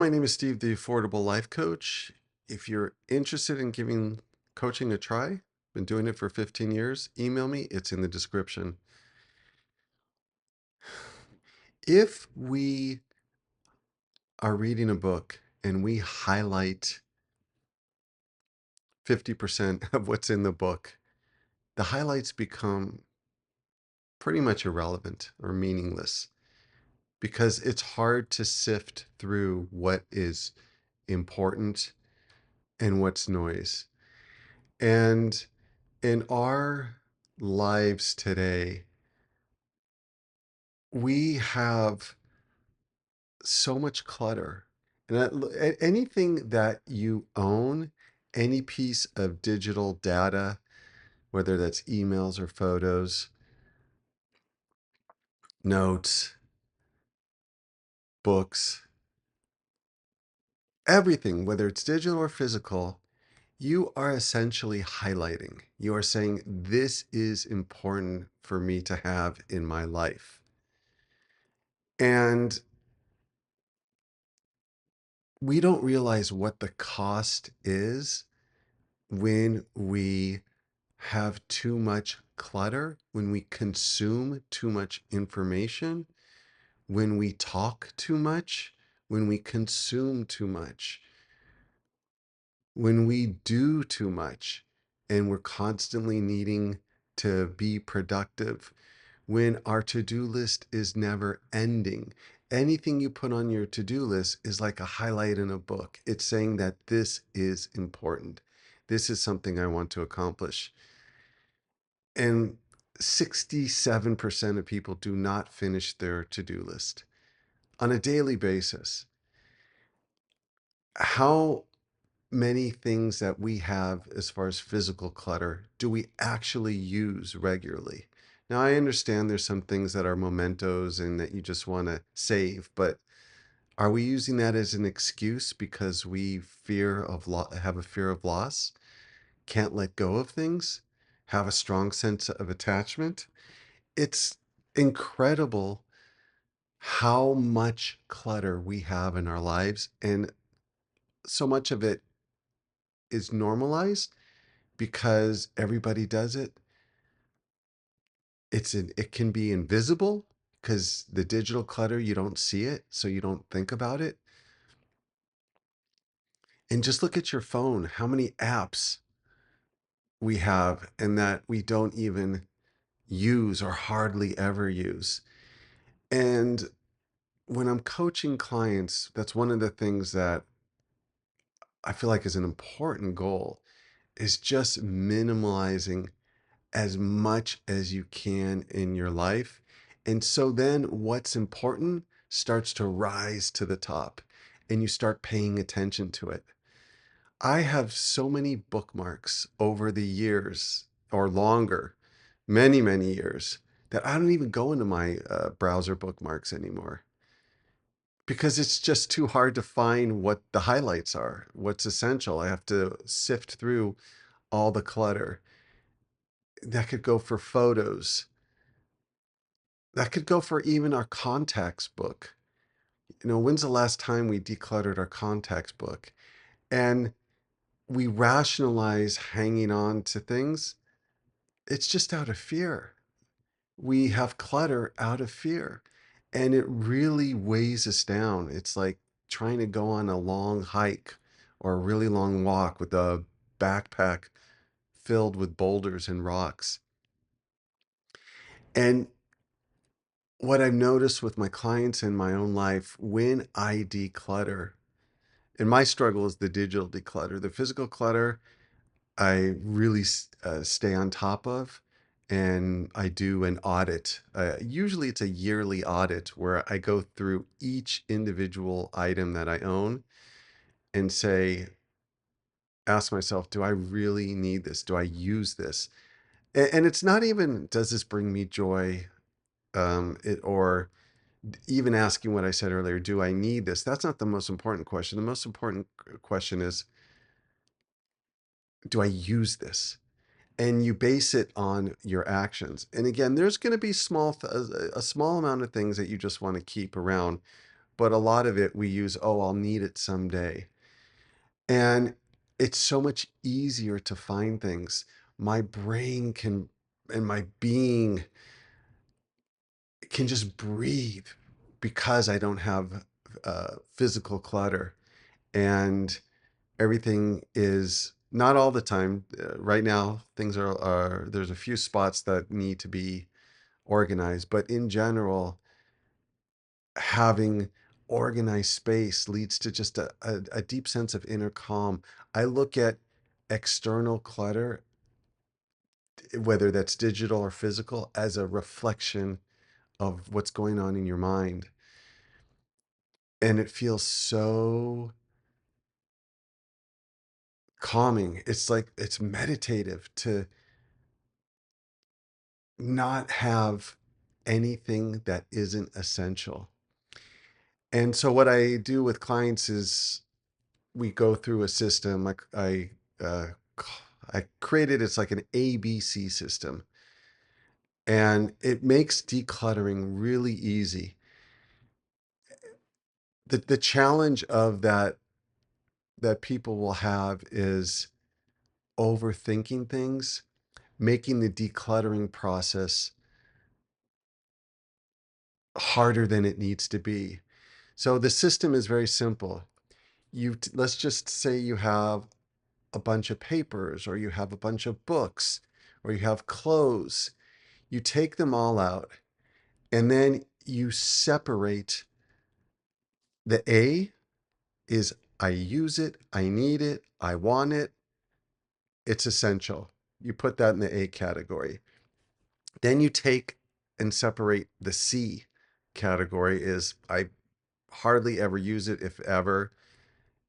My name is Steve, the Affordable Life Coach. If you're interested in giving coaching a try, been doing it for 15 years, email me. It's in the description. If we are reading a book and we highlight 50% of what's in the book, the highlights become pretty much irrelevant or meaningless because it's hard to sift through what is important and what's noise. And in our lives today, we have so much clutter. And anything that you own, any piece of digital data, whether that's emails or photos, notes, books, everything, whether it's digital or physical, you are essentially highlighting. You are saying, this is important for me to have in my life. And we don't realize what the cost is when we have too much clutter, when we consume too much information, when we talk too much, when we consume too much, when we do too much, and we're constantly needing to be productive, when our to-do list is never ending. Anything you put on your to-do list is like a highlight in a book. It's saying that this is important. This is something I want to accomplish. And 67% of people do not finish their to-do list on a daily basis. How many things that we have as far as physical clutter do we actually use regularly? Now, I understand there's some things that are mementos and that you just want to save, but are we using that as an excuse because we have a fear of loss, can't let go of things, have a strong sense of attachment? It's incredible how much clutter we have in our lives, and so much of it is normalized because everybody does it. It can be invisible because the digital clutter, you don't see it, so you don't think about it. And just look at your phone, how many apps we have and that we don't even use or hardly ever use. And when I'm coaching clients, that's one of the things that I feel like is an important goal, is just minimalizing as much as you can in your life. And so then what's important starts to rise to the top and you start paying attention to it. I have so many bookmarks over the years or longer, many, many years, that I don't even go into my browser bookmarks anymore because it's just too hard to find what the highlights are, what's essential. I have to sift through all the clutter. That could go for photos. That could go for even our contacts book. When's the last time we decluttered our contacts book? And we rationalize hanging on to things. It's just out of fear. We have clutter out of fear. And it really weighs us down. It's like trying to go on a long hike or a really long walk with a backpack filled with boulders and rocks. And what I've noticed with my clients in my own life, when I declutter, and my struggle is the digital declutter, the physical clutter, I really stay on top of, and I do an audit. Usually it's a yearly audit where I go through each individual item that I own and ask myself, do I really need this? Do I use this? And it's not even, does this bring me joy? Or even asking what I said earlier, do I need this? That's not the most important question. The most important question is, do I use this? And you base it on your actions. And again, there's going to be a small amount of things that you just want to keep around. but a lot of it we use, oh, I'll need it someday. And it's so much easier to find things. My brain can, and my being can just breathe because I don't have physical clutter. And everything is not all the time. Right now, things are, there's a few spots that need to be organized, but in general, having organized space leads to just a deep sense of inner calm. I look at external clutter, whether that's digital or physical, as a reflection of what's going on in your mind. And it feels so calming. It's like it's meditative to not have anything that isn't essential. And so what I do with clients is we go through a system like uh, I created, it's like an ABC system, and it makes decluttering really easy. The challenge of that people will have is overthinking things, making the decluttering process harder than it needs to be. So the system is very simple. Let's just say you have a bunch of papers, or you have a bunch of books, or you have clothes. You take them all out, and then you separate. The A is I use it, I need it, I want it, it's essential. You put that in the A category. Then you take and separate the C category is I hardly ever use it, if ever.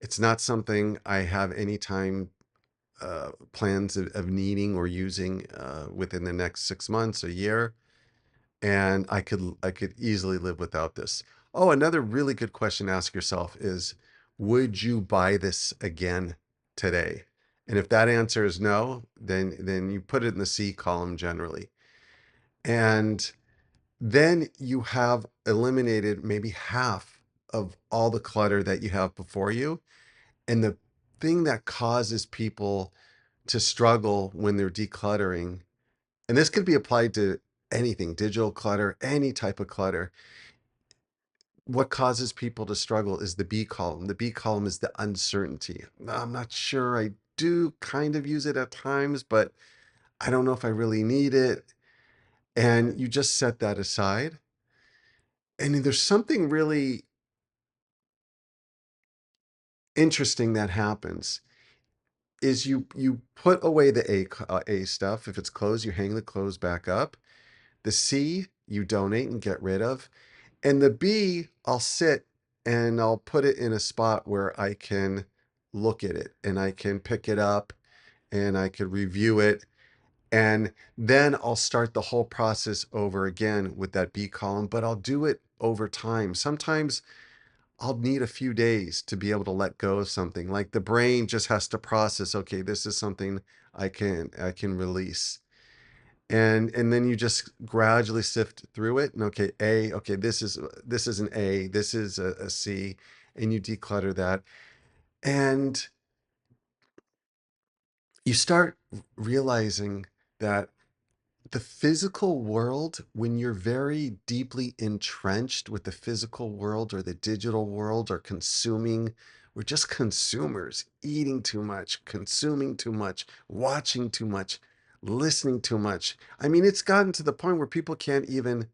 It's not something I have any time plans of needing or using within the next 6 months, a year, and I could easily live without this. Oh, another really good question to ask yourself is, would you buy this again today? And if that answer is no, then you put it in the C column generally. And then you have eliminated maybe half of all the clutter that you have before you. And the thing that causes people to struggle when they're decluttering, and this could be applied to anything, digital clutter, any type of clutter. What causes people to struggle is the B column. The B column is the uncertainty. I'm not sure. I do kind of use it at times, but I don't know if I really need it. And you just set that aside. And then there's something really interesting that happens is you put away the A stuff. If it's clothes, you hang the clothes back up. The C, you donate and get rid of. And the B, I'll sit and I'll put it in a spot where I can look at it and I can pick it up and I could review it. And then I'll start the whole process over again with that B column, but I'll do it over time. Sometimes I'll need a few days to be able to let go of something. Like the brain just has to process, okay, this is something I can release. And then you just gradually sift through it, and okay, A, okay, this is an A, this is a C, and you declutter that. And you start realizing that the physical world, when you're very deeply entrenched with the physical world or the digital world, or consuming, we're just consumers, eating too much, consuming too much, watching too much, listening too much. I mean, it's gotten to the point where people can't even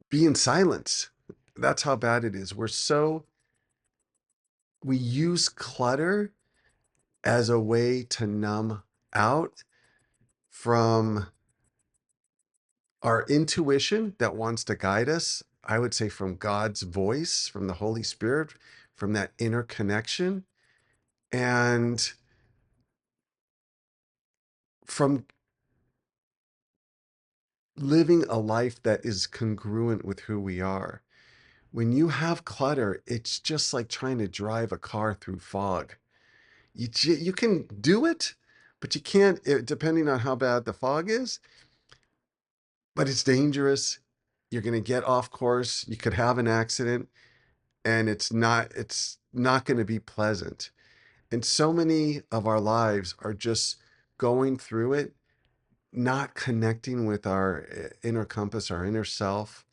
be in silence. That's how bad it is. We use clutter as a way to numb out from our intuition that wants to guide us. I would say from God's voice, from the Holy Spirit, from that inner connection, and from living a life that is congruent with who we are. When you have clutter, it's just like trying to drive a car through fog. You can do it, but you can't, depending on how bad the fog is, but it's dangerous. You're going to get off course. You could have an accident, and it's not going to be pleasant. And so many of our lives are just going through it, not connecting with our inner compass, our inner self,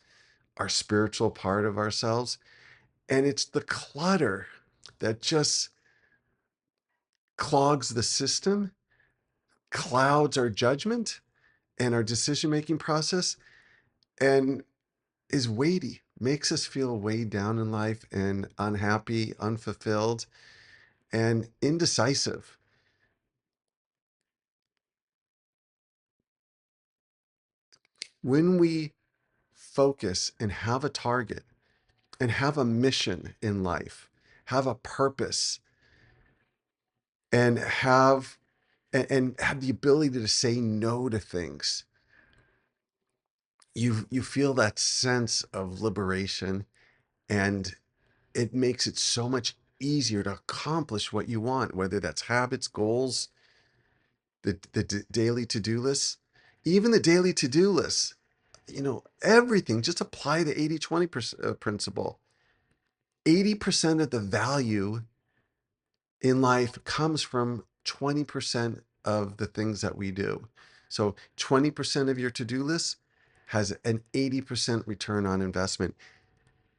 our spiritual part of ourselves. And it's the clutter that just clogs the system, clouds our judgment and our decision making process, and is weighty, makes us feel weighed down in life and unhappy, unfulfilled, and indecisive. When we focus and have a target and have a mission in life, have a purpose, and have the ability to say no to things, you feel that sense of liberation, and it makes it so much easier to accomplish what you want, whether that's habits, goals, the daily to-do lists, even the daily to-do lists, everything. Just apply the 80/20 principle. 80% of the value in life comes from 20% of the things that we do. So 20% of your to-do list has an 80% return on investment.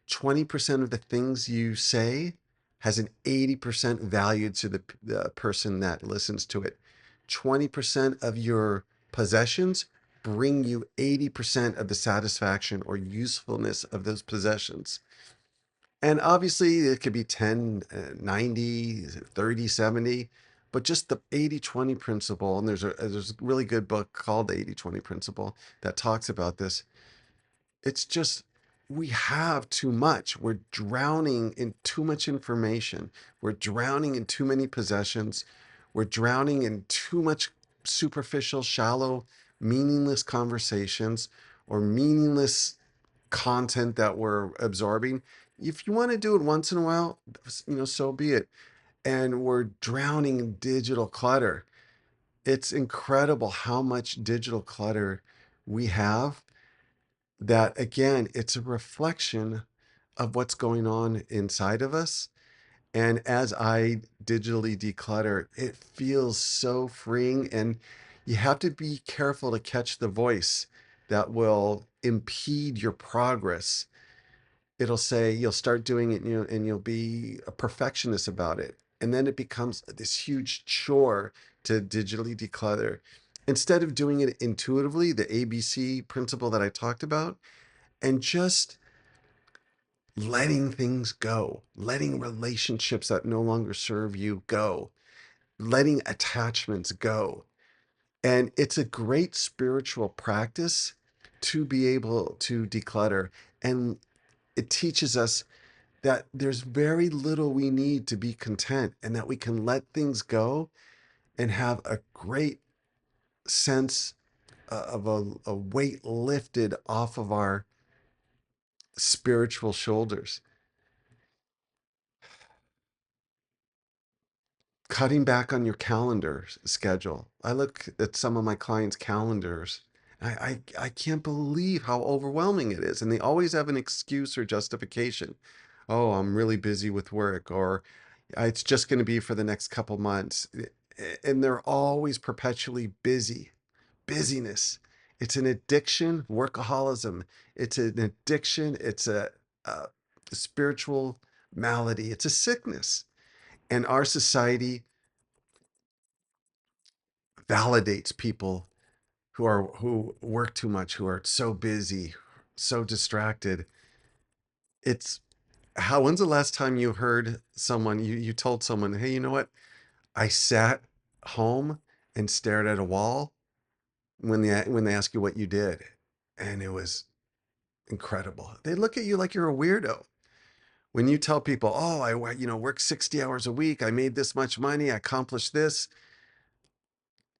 20% of the things you say has an 80% value to the person that listens to it. 20% of your possessions bring you 80% of the satisfaction or usefulness of those possessions. And obviously, it could be 10, 90, 30, 70, but just the 80/20 principle. And there's a really good book called the 80/20 principle that talks about this. It's just, we have too much. We're drowning in too much information. We're drowning in too many possessions. We're drowning in too much superficial, shallow, meaningless conversations or meaningless content that we're absorbing. If you want to do it once in a while, so be it. And we're drowning in digital clutter. It's incredible how much digital clutter we have, that again, it's a reflection of what's going on inside of us. And as I digitally declutter, it feels so freeing. And you have to be careful to catch the voice that will impede your progress. It'll say you'll start doing it, and you'll be a perfectionist about it. And then it becomes this huge chore to digitally declutter. Instead of doing it intuitively, the ABC principle that I talked about, and just letting things go, letting relationships that no longer serve you go, letting attachments go. And it's a great spiritual practice to be able to declutter. And it teaches us that there's very little we need to be content, and that we can let things go and have a great sense of a weight lifted off of our spiritual shoulders. Cutting back on your calendar schedule. I look at some of my clients' calendars. I can't believe how overwhelming it is. And they always have an excuse or justification. Oh, I'm really busy with work, or it's just going to be for the next couple months. And they're always perpetually busy. Busyness. It's an addiction, workaholism. It's an addiction. It's a spiritual malady. It's a sickness. And our society validates people who work too much, who are so busy, so distracted. It's when's the last time you heard someone, you told someone, hey, you know what? I sat home and stared at a wall, when they ask you what you did, and it was incredible. They look at you like you're a weirdo. When you tell people, oh, I work 60 hours a week, I made this much money, I accomplished this,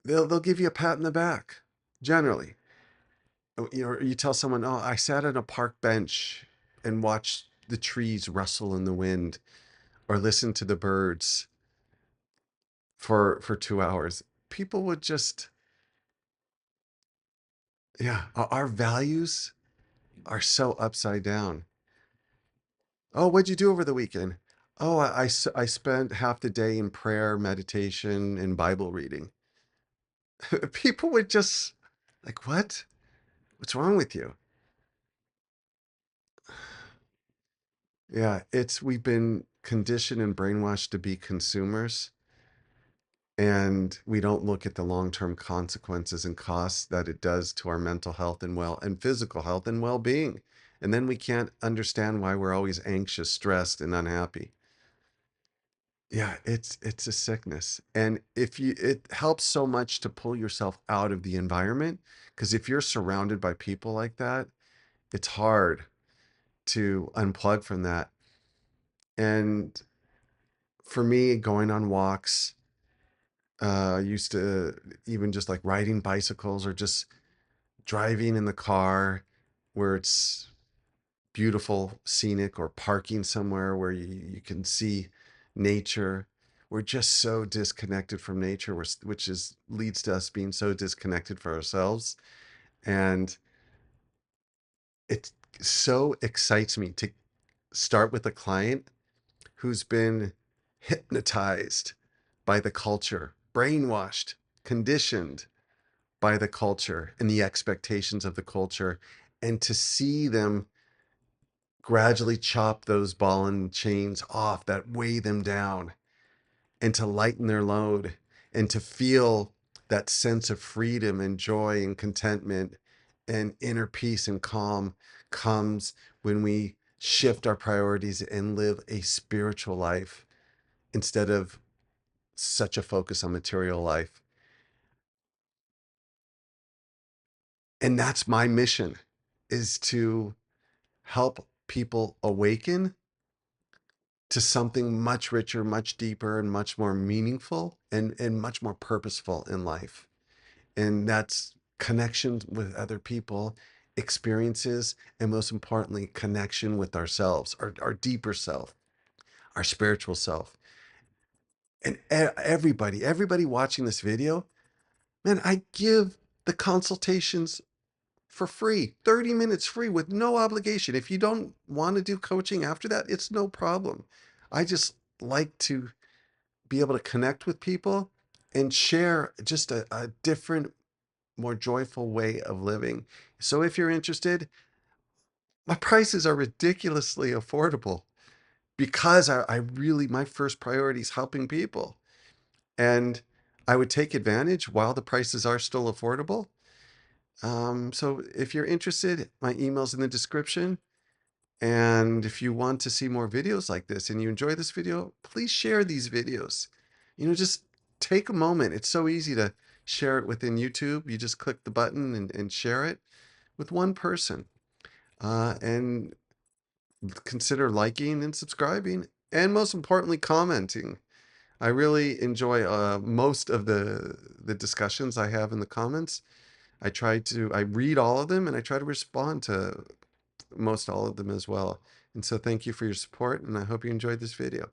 they'll give you a pat in the back, generally. You tell someone, oh, I sat on a park bench and watched the trees rustle in the wind, or listened to the birds for 2 hours. People would just, yeah, our values are so upside down. Oh, what'd you do over the weekend? Oh, I spent half the day in prayer, meditation, and Bible reading. People would just like, what? What's wrong with you? Yeah, we've been conditioned and brainwashed to be consumers, and we don't look at the long-term consequences and costs that it does to our mental health and physical health and well-being. And then we can't understand why we're always anxious, stressed, and unhappy. Yeah, it's a sickness. And it helps so much to pull yourself out of the environment, because if you're surrounded by people like that, it's hard to unplug from that. And for me, going on walks, I used to even just like riding bicycles or just driving in the car where it's beautiful, scenic, or parking somewhere where you can see nature. We're just so disconnected from nature, which leads to us being so disconnected for ourselves. And it so excites me to start with a client who's been hypnotized by the culture, brainwashed, conditioned by the culture and the expectations of the culture, and to see them gradually chop those ball and chains off that weigh them down, and to lighten their load, and to feel that sense of freedom and joy and contentment and inner peace and calm comes when we shift our priorities and live a spiritual life instead of such a focus on material life. And that's my mission, is to help people awaken to something much richer, much deeper, and much more meaningful and much more purposeful in life. And that's connection with other people, experiences, and most importantly, connection with ourselves, our deeper self, our spiritual self. And everybody watching this video, man, I give the consultations for free, 30 minutes free with no obligation. If you don't want to do coaching after that, it's no problem. I just like to be able to connect with people and share just a different, more joyful way of living. So if you're interested, my prices are ridiculously affordable because I really, my first priority is helping people. And I would take advantage while the prices are still affordable. So if you're interested, my email's in the description. And if you want to see more videos like this and you enjoy this video, please share these videos. Just take a moment. It's so easy to share it within YouTube. You just click the button and share it with one person. And consider liking and subscribing. And most importantly, commenting. I really enjoy most of the discussions I have in the comments. I read all of them and I try to respond to most all of them as well. And so thank you for your support, and I hope you enjoyed this video.